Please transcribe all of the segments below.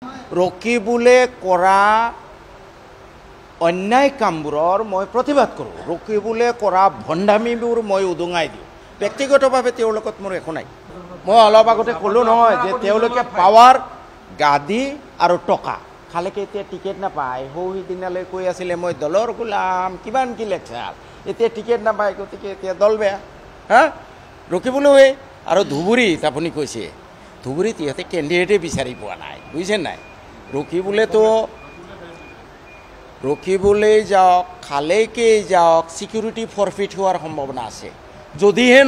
ৰকিবুলে কৰা অন্যায় কামবোৰৰ মই প্ৰতিবাদ কৰোঁ। ৰকিবুলে কৰা ভণ্ডামিবোৰ মই উদঙাই দিওঁ। ব্যক্তিগতভাৱে তেওঁৰ লগত মোৰ একো নাই। মই অলপ আগতে ক'লোঁ নহয় যে তেওঁলোকে পাৱাৰ, গাদী আৰু টকা খালেকে এতিয়া টিকেট নাপায়। সিদিনালৈ কৈ আছিলে মই দলৰ গোলাম, কিমান কি লেকচাৰ, এতিয়া টিকেট নাপায়, গতিকে এতিয়া দল বেয়া। হা, ৰকিবুলে আৰু ধুবুৰীত আপুনি কৈছে, ধুবুৰীত ইহঁতে কেণ্ডিডেটে বিচাৰি পোৱা নাই, বুজিছে নাই? ৰকিবুলেই যাওক, খালেকেই যাওক, ছিকিউৰিটি ফৰফিট হোৱাৰ সম্ভাৱনা আছে। যদিহে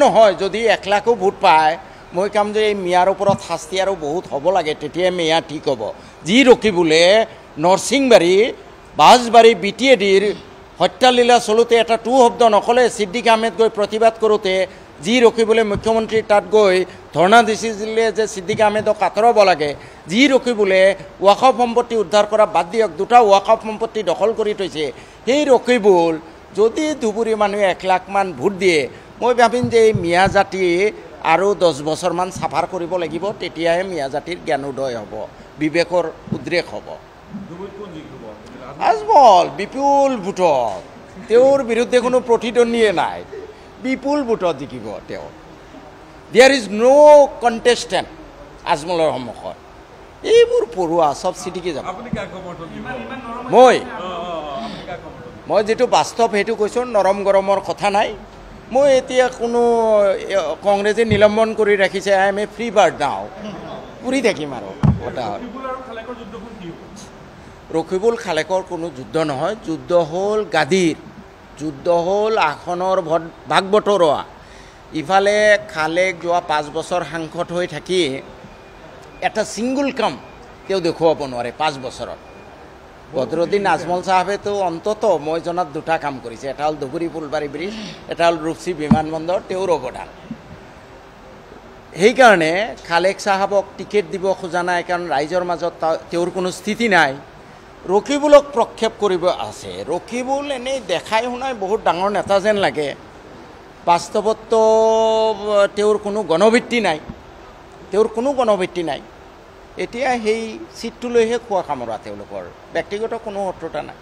নহয় যদি 1 লাখো ভোট পায়, মই কাম যে এই মিয়াৰ ওপৰত শাস্তি আৰু বহুত হ'ব লাগে, তেতিয়াই মিয়া ঠিক হ'ব। যি ৰকিবুলে নৰসিংবাৰী, বাঁশবাৰী, BTADৰ হত্যালীলা চলোতে এটা শব্দ নক'লে, ছিদ্দিক আহমেদ গৈ প্ৰতিবাদ কৰোঁতে যি ৰকিবুলে মুখ্যমন্ত্ৰীৰ তাত গৈ ধৰ্ণা দিছিলে যে ছিদ্দিক আহমেদক আঁতৰাব লাগে, যি ৰকিবুলে ৱাকফ সম্পত্তি উদ্ধাৰ কৰা বাদ দিয়ক, 2টা ৱাকফ সম্পত্তি দখল কৰি থৈছে, সেই ৰকিবুল যদি ধুবুৰী মানুহে 1 লাখমান ভোট দিয়ে, মই ভাবিম যে এই মিয়া জাতি আৰু 10 বছৰমান চাফাৰ কৰিব লাগিব, তেতিয়াহে মিয়া জাতিৰ জ্ঞানোদয় হ'ব, বিবেকৰ উদ্ৰেক হ'ব। আজমল বিপুল ভোটত, তেওঁৰ বিৰুদ্ধে কোনো প্ৰতিদ্বন্দ্বীয়ে নাই, বিপুল ভোটত জিকিব তেওঁ। দেয়াৰ ইজ ন' কণ্টেষ্টেণ্ট আজমলৰ সন্মুখত। এইবোৰ পঢ়ুৱা চব চিটিকি যাব। মই যিটো বাস্তৱ সেইটো কৈছোঁ, নৰম গৰমৰ কথা নাই। মই এতিয়া কোনো কংগ্ৰেছে নিলম্বন কৰি ৰাখিছে, I M A free bird নাও, পুৰি থাকিম আৰু কথা হ'ল। ৰকিবুল খালেকৰ কোনো যুদ্ধ নহয়, যুদ্ধ হ'ল গাদীৰ, যুদ্ধ হ'ল আসনৰ ভাগ বতৰোৱা। ইফালে খালেক যোৱা 5 বছৰ সাংসদ হৈ থাকি এটা ছিংগুল কাম তেওঁ দেখুৱাব নোৱাৰে 5 বছৰত। বদৰুদ্দিন আজমল চাহাবেতো অন্তত মই জনাত 2টা কাম কৰিছে, এটা হ'ল ধুবুৰী ফুলবাৰী ব্ৰিজ, এটা হ'ল ৰূপসী বিমানবন্দৰ, তেওঁৰ অৱদান। সেইকাৰণে খালেক চাহাবক টিকেট দিব খোজা নাই, কাৰণ ৰাইজৰ মাজত তেওঁৰ কোনো স্থিতি নাই। ৰকিবুলক প্ৰক্ষেপ কৰিব আছে। ৰকিবুল এনেই দেখাই শুনাই বহুত ডাঙৰ নেতা যেন লাগে, বাস্তৱত তেওঁৰ কোনো গণভিত্তি নাই। এতিয়া সেই চিটটোলৈহে খোৱা কামৰা তেওঁলোকৰ, ব্যক্তিগত কোনো শত্ৰুতা নাই।